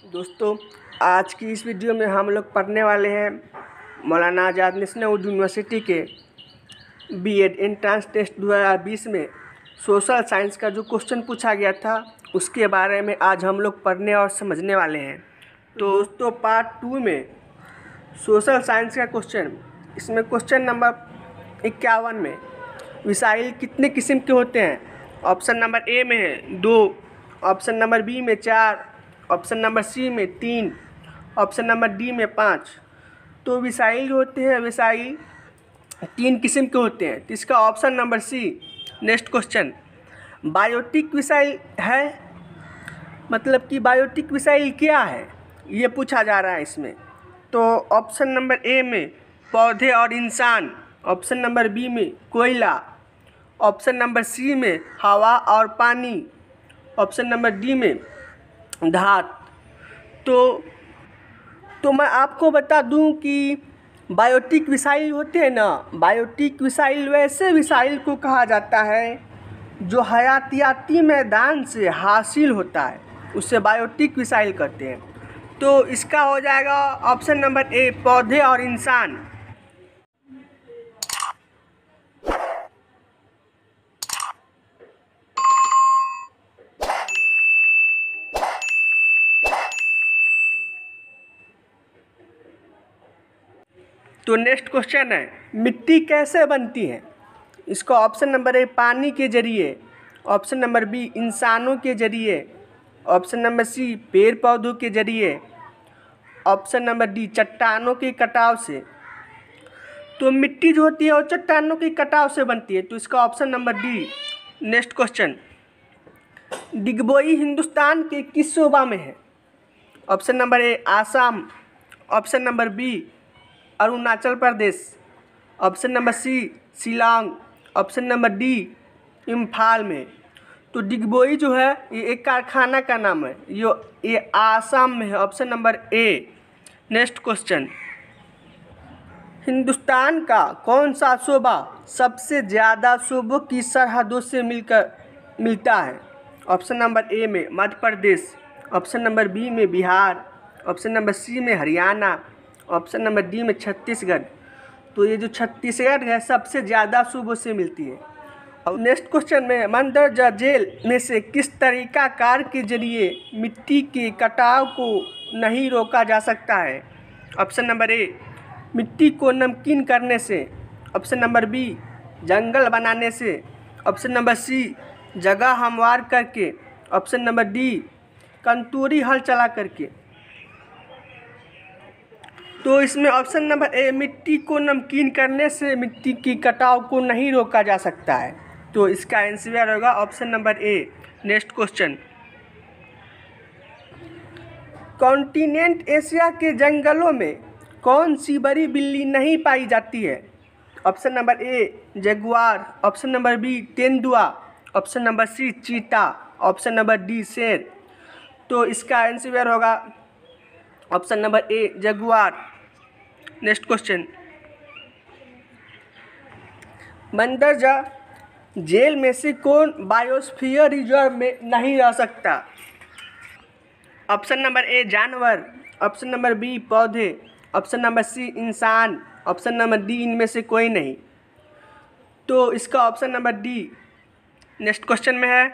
दोस्तों, आज की इस वीडियो में हम लोग पढ़ने वाले हैं मौलाना आज़ाद नेशनल उर्दू यूनिवर्सिटी के बीएड एंट्रेंस टेस्ट 2020 में सोशल साइंस का जो क्वेश्चन पूछा गया था उसके बारे में आज हम लोग पढ़ने और समझने वाले हैं। तो दोस्तों, पार्ट 2 में सोशल साइंस का क्वेश्चन, इसमें क्वेश्चन नंबर 51 में मिसाइल कितने किस्म के होते हैं? ऑप्शन नंबर ए में है 2, ऑप्शन नंबर बी में 4, ऑप्शन नंबर सी में 3, ऑप्शन नंबर डी में 5। तो मिसाइल जो होते हैं, मिसाइल 3 किस्म के होते हैं, तो इसका option number C. Next question, biotic missile है, मतलब कि बायोटिक मिसाइल क्या है ये पूछा जा रहा है इसमें। तो ऑप्शन नंबर ए में पौधे और इंसान, ऑप्शन नंबर बी में कोयला, ऑप्शन नंबर सी में हवा और पानी, ऑप्शन नंबर डी में धातु। तो मैं आपको बता दूं कि बायोटिक मिसाइल होते हैं ना, बायोटिक मिसाइल वैसे मिसाइल को कहा जाता है जो हयातियाती मैदान से हासिल होता है, उससे बायोटिक मिसाइल कहते हैं। तो इसका हो जाएगा ऑप्शन नंबर ए, पौधे और इंसान। तो नेक्स्ट क्वेश्चन है, मिट्टी कैसे बनती है? इसका ऑप्शन नंबर ए, पानी के जरिए, ऑप्शन नंबर बी, इंसानों के जरिए, ऑप्शन नंबर सी, पेड़ पौधों के जरिए, ऑप्शन नंबर डी, चट्टानों के कटाव से। तो मिट्टी जो होती है वो चट्टानों के कटाव से बनती है, तो इसका option number D. Next question, Digboi Hindustan के किस सूबा में है? Option number A, Assam, option number B, Arunachal Pradesh, option number C, Shillong, option number D, Imphal में। तो डिगबोई जो है ये एक कारखाना का नाम है, ये आसाम में है, ऑप्शन नंबर ए। नेक्स्ट क्वेश्चन, हिंदुस्तान का कौन सा सूबा सबसे ज़्यादा सूबों की सरहदों से मिलता है? ऑप्शन नंबर ए में Madhya Pradesh, option number B में बिहार, ऑप्शन नंबर सी में हरियाणा, ऑप्शन नंबर डी में छत्तीसगढ़। तो ये जो छत्तीसगढ़ है सबसे ज़्यादा सूबों से मिलती है। और नेक्स्ट क्वेश्चन में, मंदरजा जेल में से किस तरीक़ाकार के जरिए मिट्टी के कटाव को नहीं रोका जा सकता है? ऑप्शन नंबर ए, मिट्टी को नमकीन करने से, ऑप्शन नंबर बी, जंगल बनाने से, ऑप्शन नंबर सी, जगह हमवार करके, ऑप्शन नंबर डी, कंतूरी हल चला करके। तो इसमें ऑप्शन नंबर ए, मिट्टी को नमकीन करने से मिट्टी की कटाव को नहीं रोका जा सकता है, तो इसका आंसर होगा ऑप्शन नंबर ए। नेक्स्ट क्वेश्चन, कॉन्टिनेंट एशिया के जंगलों में कौन सी बड़ी बिल्ली नहीं पाई जाती है? Option number A, jaguar, option number B, तेंदुआ, ऑप्शन नंबर सी, चीता, ऑप्शन नंबर डी, शेर। तो इसका आंसर होगा option number A, jaguar. Next question, मंदरजा जेल में से कौन बायोस्फीयर रिजर्व में नहीं रह सकता? ऑप्शन नंबर ए, जानवर, ऑप्शन नंबर बी, पौधे, ऑप्शन नंबर सी, इंसान, ऑप्शन नंबर डी, इनमें से कोई नहीं। तो इसका option number D. Next question में है,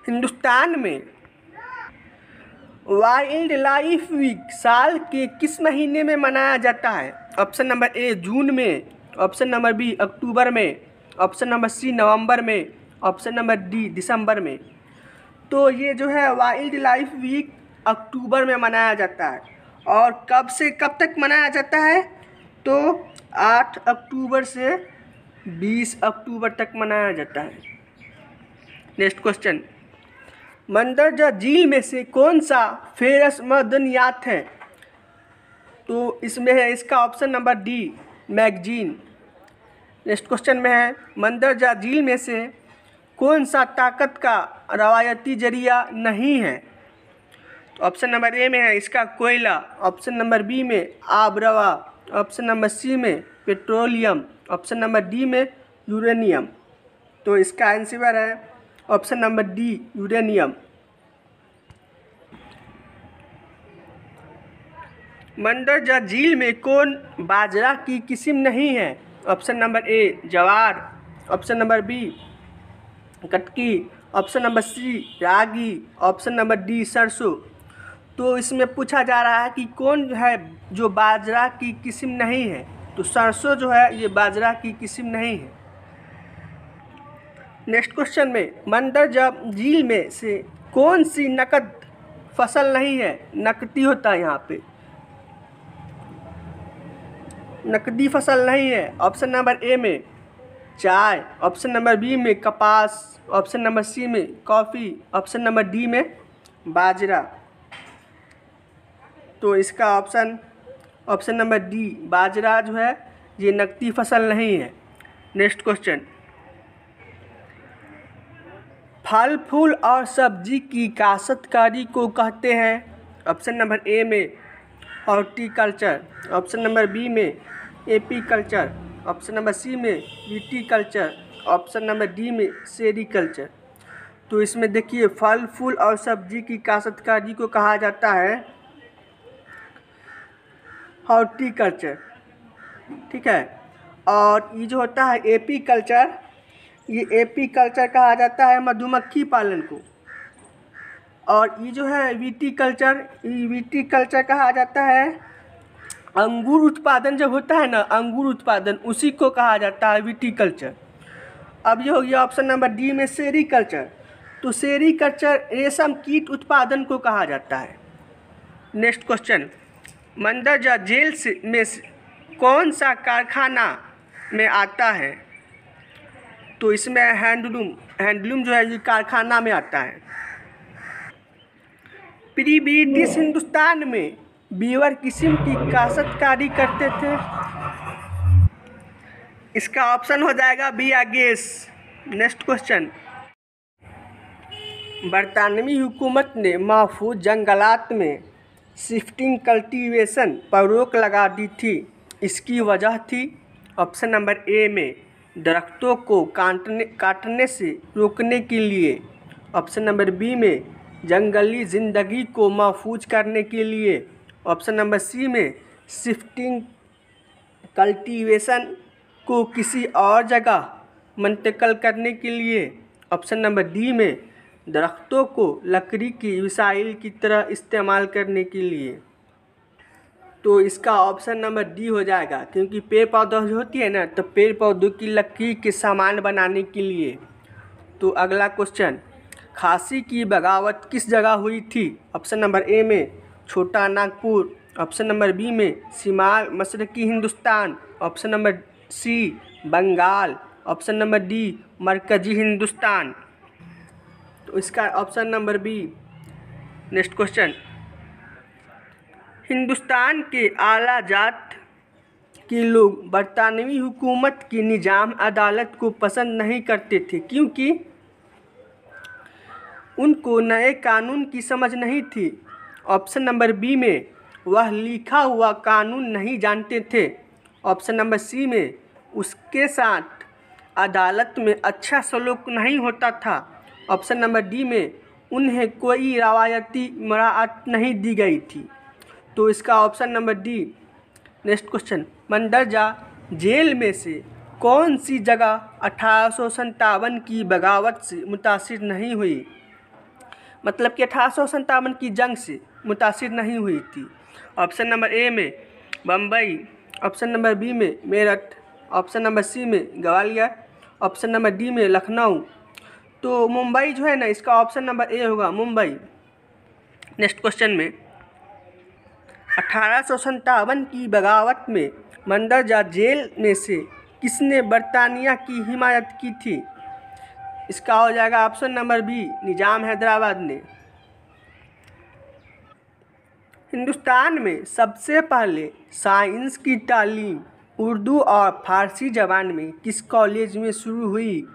हिंदुस्तान में वाइल्ड लाइफ वीक साल के किस महीने में मनाया जाता है? ऑप्शन नंबर ए, जून में, ऑप्शन नंबर बी, अक्टूबर में, ऑप्शन नंबर सी, नवंबर में, ऑप्शन नंबर डी, दिसंबर में। तो ये जो है वाइल्ड लाइफ वीक अक्टूबर में मनाया जाता है। और कब से कब तक मनाया जाता है? तो 8 अक्टूबर से 20 अक्टूबर तक मनाया जाता है। नेक्स्ट क्वेश्चन, मंदरजा झील में से कौन सा फेरस मदनियात है? तो इसमें है इसका option number D, magazine. Next question में है, मंदरजा झील में से कौन सा ताकत का रवायती जरिया नहीं है? तो ऑप्शन नंबर ए में है इसका कोयला, ऑप्शन नंबर बी में आबरवा, ऑप्शन नंबर सी में पेट्रोलियम, ऑप्शन नंबर डी में यूरेनियम। तो इसका आंसर है ऑप्शन नंबर डी, यूरेनियम। मंदरजा झील में कौन बाजरा की किस्म नहीं है? ऑप्शन नंबर ए जवार, ऑप्शन नंबर बी कटकी, ऑप्शन नंबर सी रागी, ऑप्शन नंबर डी सरसों। तो इसमें पूछा जा रहा है कि कौन है जो बाजरा की किस्म नहीं है, तो सरसों जो है ये बाजरा की किस्म नहीं है। नेक्स्ट क्वेश्चन में मंदरजा झील में से कौन सी नकद फसल नहीं है? नकदी होता है यहाँ पे, नकदी फसल नहीं है। ऑप्शन नंबर ए में चाय, ऑप्शन नंबर बी में कपास, ऑप्शन नंबर सी में कॉफ़ी, ऑप्शन नंबर डी में बाजरा। तो इसका ऑप्शन नंबर डी बाजरा जो है ये नकदी फसल नहीं है। नेक्स्ट क्वेश्चन, फल फूल और सब्जी की काश्तकारी को कहते हैं? ऑप्शन नंबर ए में हॉर्टिकल्चर, ऑप्शन नंबर बी में एपीकल्चर, ऑप्शन नंबर सी में विटीकल्चर, ऑप्शन नंबर डी में सेरीकल्चर। तो इसमें देखिए फल फूल और सब्जी की काश्तकारी को कहा जाता है हॉर्टिकल्चर, ठीक है। और ये जो होता है एपीकल्चर, ये एपीकल्चर कहा जाता है मधुमक्खी पालन को। और ये जो है विटीकल्चर, ये विटीकल्चर कहा जाता है अंगूर उत्पादन जब होता है ना, अंगूर उत्पादन, उसी को कहा जाता है विटीकल्चर। अब ये हो गया ऑप्शन नंबर डी में सेरीकल्चर। तो सेरीकल्चर रेशम कीट उत्पादन को कहा जाता है। नेक्स्ट क्वेश्चन, मंदरजा झील में कौन सा कारखाना में आता है? तो इसमें हैंडलूम जो है ये कारखाना में आता है। ब्रिटिश हिंदुस्तान में बीवर किस्म की काश्तकारी करते थे? इसका ऑप्शन हो जाएगा बी आगेस। नेक्स्ट क्वेश्चन, बरतानवी हुकूमत ने महफूज जंगलात में शिफ्टिंग कल्टीवेशन पर रोक लगा दी थी, इसकी वजह थी? ऑप्शन नंबर ए में दरख्तों को काटने से रोकने के लिए, ऑप्शन नंबर बी में जंगली ज़िंदगी को महफूज करने के लिए, ऑप्शन नंबर सी में शिफ्टिंग कल्टीवेशन को किसी और जगह मुंतकिल करने के लिए, ऑप्शन नंबर डी में दरख्तों को लकड़ी की वसाइल की तरह इस्तेमाल करने के लिए। तो इसका ऑप्शन नंबर डी हो जाएगा, क्योंकि पेड़ पौधा जो होती है ना, तो पेड़ पौधों की लकड़ी के सामान बनाने के लिए। तो अगला क्वेश्चन, खांसी की बगावत किस जगह हुई थी? ऑप्शन नंबर ए में छोटा नागपुर, ऑप्शन नंबर बी में शिमाल मशरकी Hindustan, option number C Bengal, option number D मरकजी हिंदुस्तान। तो इसका option number B. Next question, Hindustan के आला जात के लोग बरतानवी हुकूमत की निज़ाम अदालत को पसंद नहीं करते थे, क्योंकि उनको नए कानून की समझ नहीं थी। ऑप्शन नंबर बी में वह लिखा हुआ कानून नहीं जानते थे, ऑप्शन नंबर सी में उसके साथ अदालत में अच्छा सलूक नहीं होता था, ऑप्शन नंबर डी में उन्हें कोई रवायती मराअत नहीं दी गई थी। तो इसका option number D. Next question, मंदरजा जेल में से कौन सी जगह 1857 की बगावत से मुतासिर नहीं हुई? मतलब कि 1857 की जंग से मुतासिर नहीं हुई थी। ऑप्शन नंबर ए में बम्बई, ऑप्शन नंबर बी में मेरठ, ऑप्शन नंबर सी में ग्वालियर, ऑप्शन नंबर डी में लखनऊ। तो मुंबई जो है ना, इसका ऑप्शन नंबर ए होगा मुंबई। नेक्स्ट क्वेश्चन में 1857 की बगावत में मंदरजा जेल में से किसने बरतानिया की हिमायत की थी? इसका हो जाएगा ऑप्शन नंबर बी निज़ाम हैदराबाद ने। हिंदुस्तान में सबसे पहले साइंस की तालीम उर्दू और फारसी ज़बान में किस कॉलेज में शुरू हुई?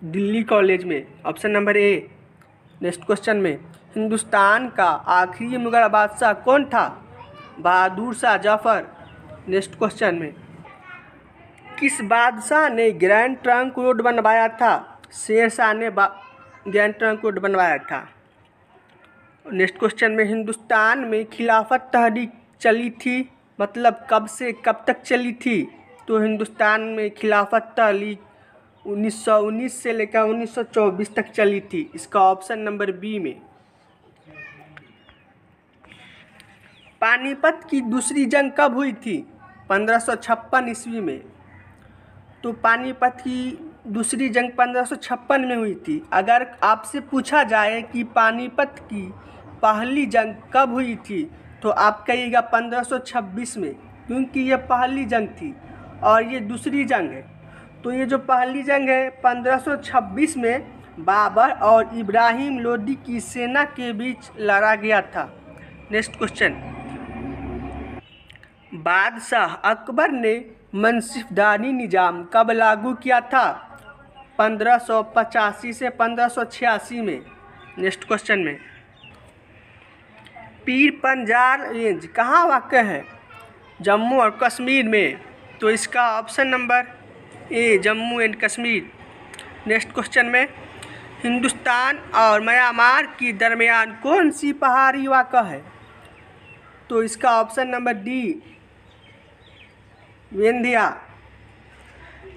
दिल्ली कॉलेज में, ऑप्शन नंबर ए। नेक्स्ट क्वेश्चन में हिंदुस्तान का आखिरी मुगल बादशाह कौन था? बहादुर शाह जफर। नेक्स्ट क्वेश्चन में किस बादशाह ने ग्रैंड ट्रंक रोड बनवाया था? शेर शाह ने ग्रैंड ट्रंक रोड बनवाया था। नेक्स्ट क्वेश्चन में हिंदुस्तान में खिलाफत तहरीक चली थी, मतलब कब से कब तक चली थी? तो हिंदुस्तान में खिलाफत तहरीक 1919 से लेकर 1924 तक चली थी। इसका ऑप्शन नंबर बी में। पानीपत की दूसरी जंग कब हुई थी? 1556 ईस्वी में। तो पानीपत की दूसरी जंग 1556 में हुई थी। अगर आपसे पूछा जाए कि पानीपत की पहली जंग कब हुई थी, तो आप कहिएगा 1526 में, क्योंकि ये पहली जंग थी और ये दूसरी जंग है। तो ये जो पहली जंग है 1526 में बाबर और इब्राहिम लोदी की सेना के बीच लड़ा गया था। नेक्स्ट क्वेश्चन, बादशाह अकबर ने मनसिफदारी निज़ाम कब लागू किया था? 1585 से 1586 में। नेक्स्ट क्वेश्चन में, पीर पंजाल रेंज कहाँ वाक़ है? जम्मू और कश्मीर में। तो इसका option number A Jammu and Kashmir. Next question में, हिंदुस्तान और म्यांमार के दरमियान कौन सी पहाड़ी वाक़ है? तो इसका ऑप्शन नंबर डी विंध्या।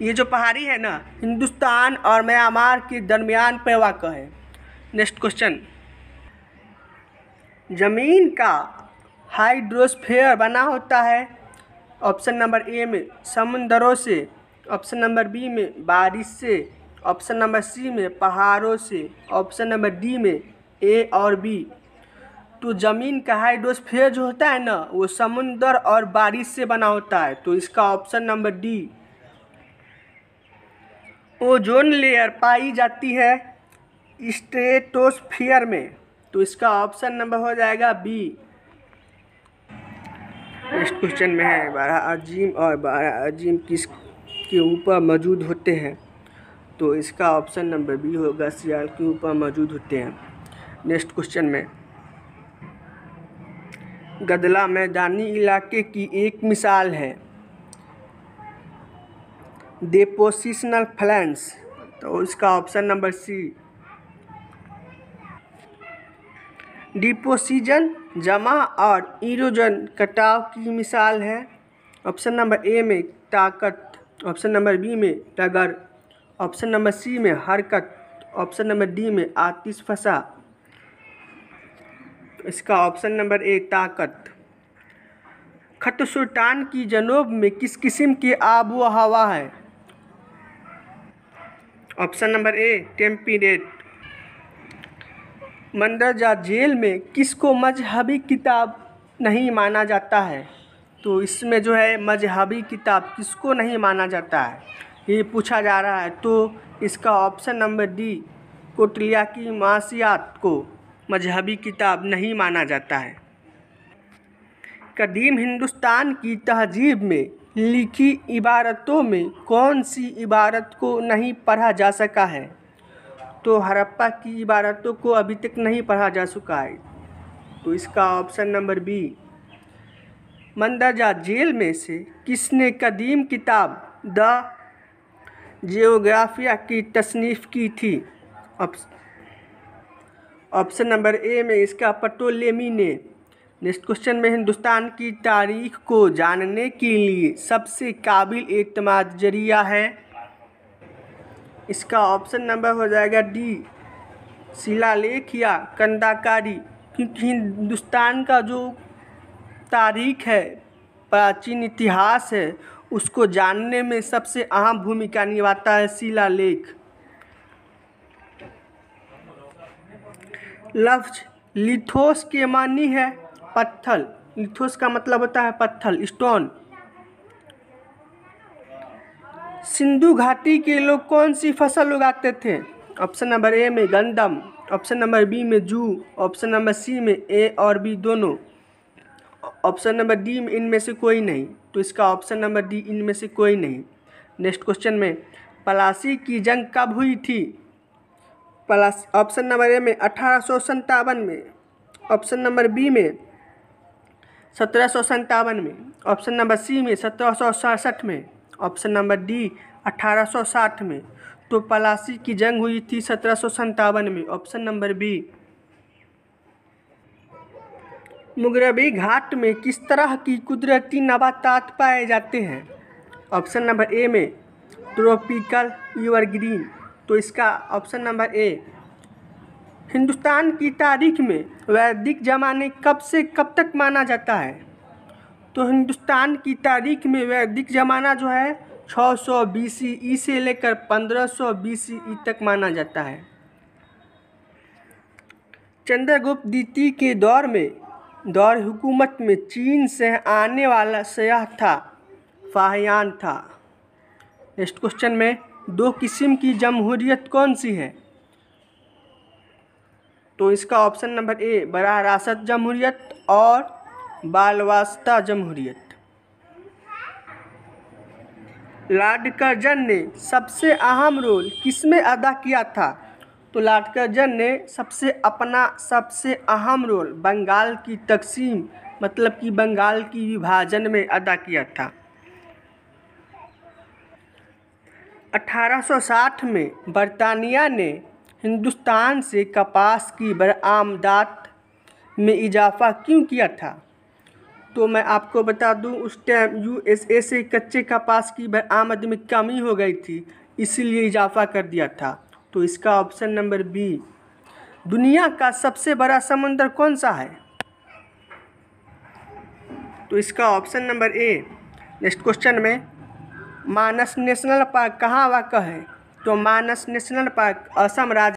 ये जो पहाड़ी है ना, हिंदुस्तान और म्यांमार के दरमियान पे वाक़ है। नेक्स्ट क्वेश्चन, ज़मीन का हाइड्रोस्फीयर बना होता है? ऑप्शन नंबर ए में समुद्रों से, ऑप्शन नंबर बी में बारिश से, ऑप्शन नंबर सी में पहाड़ों से, ऑप्शन नंबर डी में ए और बी। तो ज़मीन का हाइड्रोस्फीयर जो होता है ना, वो समुद्र और बारिश से बना होता है। तो इसका option number D. Ozone layer पाई जाती है स्ट्रेटोस्फीयर में। तो इसका ऑप्शन नंबर हो जाएगा बी। नेक्स्ट क्वेश्चन में है 12 अजीम और 12 अजीम किस के ऊपर मौजूद होते हैं? तो इसका ऑप्शन नंबर बी होगा, सियाल के ऊपर मौजूद होते हैं। नेक्स्ट क्वेश्चन में, गदला मैदानी इलाके की एक मिसाल है डेपोजिशनल फ्लैंस। तो इसका ऑप्शन नंबर सी। डिपोजिशन जमा और इरोजन कटाव की मिसाल है। ऑप्शन नंबर ए में ताकत, ऑप्शन नंबर बी में टगर, ऑप्शन नंबर सी में हरकत, ऑप्शन नंबर डी में आतिश फसा। इसका ऑप्शन नंबर ए ताकत। खतसुल्तान की जनूब में किस किस्म की आबो हवा है? Option number A temperate. मंदरजा जेल में किसको मजहबी किताब नहीं माना जाता है? तो इसमें जो है मजहबी किताब किसको नहीं माना जाता है, ये पूछा जा रहा है। तो इसका ऑप्शन नंबर डी कोटलिया की मासियात को मजहबी किताब नहीं माना जाता है। कदीम हिंदुस्तान की तहजीब में लिखी इबारतों में कौन सी इबारत को नहीं पढ़ा जा सका है? तो हड़प्पा की इबारतों को अभी तक नहीं पढ़ा जा चुका है। तो इसका ऑप्शन नंबर बी। मंदरजा जेल में से किसने कदीम किताब द जियोग्राफिया की तसनीफ़ की थी? ऑप्शन नंबर ए में इसका पटोलेमी ने। नेक्स्ट क्वेश्चन में, हिंदुस्तान की तारीख को जानने के लिए सबसे काबिल एतमाद जरिया है? इसका ऑप्शन नंबर हो जाएगा डी शिलालेख या कंदाकारी, क्योंकि हिंदुस्तान का जो तारीख है, प्राचीन इतिहास है, उसको जानने में सबसे अहम भूमिका निभाता है शिलालेख। लफ्ज लिथोस के मानी है पत्थर। लिथोस का मतलब होता है पत्थर, स्टोन। सिंधु घाटी के लोग कौन सी फसल उगाते थे? ऑप्शन नंबर ए में गंदम, ऑप्शन नंबर बी में जू, ऑप्शन नंबर सी में ए और बी दोनों, ऑप्शन नंबर डी में इनमें से कोई नहीं। तो इसका ऑप्शन नंबर डी इनमें से कोई नहीं। नेक्स्ट क्वेश्चन में, प्लासी की जंग कब हुई थी? ऑप्शन नंबर ए में 1857 में, ऑप्शन नंबर बी में 1757 में, ऑप्शन नंबर सी में 1767 में, ऑप्शन नंबर डी 1860 में। तो प्लासी की जंग हुई थी 1757 में, ऑप्शन नंबर बी। मुगरबी घाट में किस तरह की कुदरती नबातात पाए जाते हैं? ऑप्शन नंबर ए में ट्रॉपिकल एवरग्रीन। तो इसका ऑप्शन नंबर ए। हिंदुस्तान की तारीख में वैदिक ज़माने कब से कब तक माना जाता है? तो हिंदुस्तान की तारीख में वैदिक ज़माना जो है 600 BCE से लेकर 1500 BCE तक माना जाता है। चंद्रगुप्त द्वितीय के दौर हुकूमत में चीन से आने वाला सयाह था फाहियान था। नेक्स्ट क्वेश्चन में 2 किस्म की जमहूरियत कौन सी है? तो इसका ऑप्शन नंबर ए बराह रास्त जमहूरियत और बालवास्ता जमहूरियत। लॉर्ड कर्जन ने सबसे अहम रोल किसमें अदा किया था? तो लॉर्ड कर्जन ने सबसे अहम रोल बंगाल की तकसीम मतलब कि बंगाल की विभाजन में अदा किया था। 1860 में बरतानिया ने हिंदुस्तान से कपास की बरामदात में इजाफ़ा क्यों किया था? तो मैं आपको बता दूं, उस टाइम USA से कच्चे कपास की बरामद में कमी हो गई थी, इसीलिए इजाफ़ा कर दिया था। तो इसका ऑप्शन नंबर बी। दुनिया का सबसे बड़ा समुद्र कौन सा है? तो इसका ऑप्शन नंबर ए। नेक्स्ट क्वेश्चन में मानस नेशनल पार्क कहाँ वाक़ है? तो मानस नेशनल पार्क असम राज्य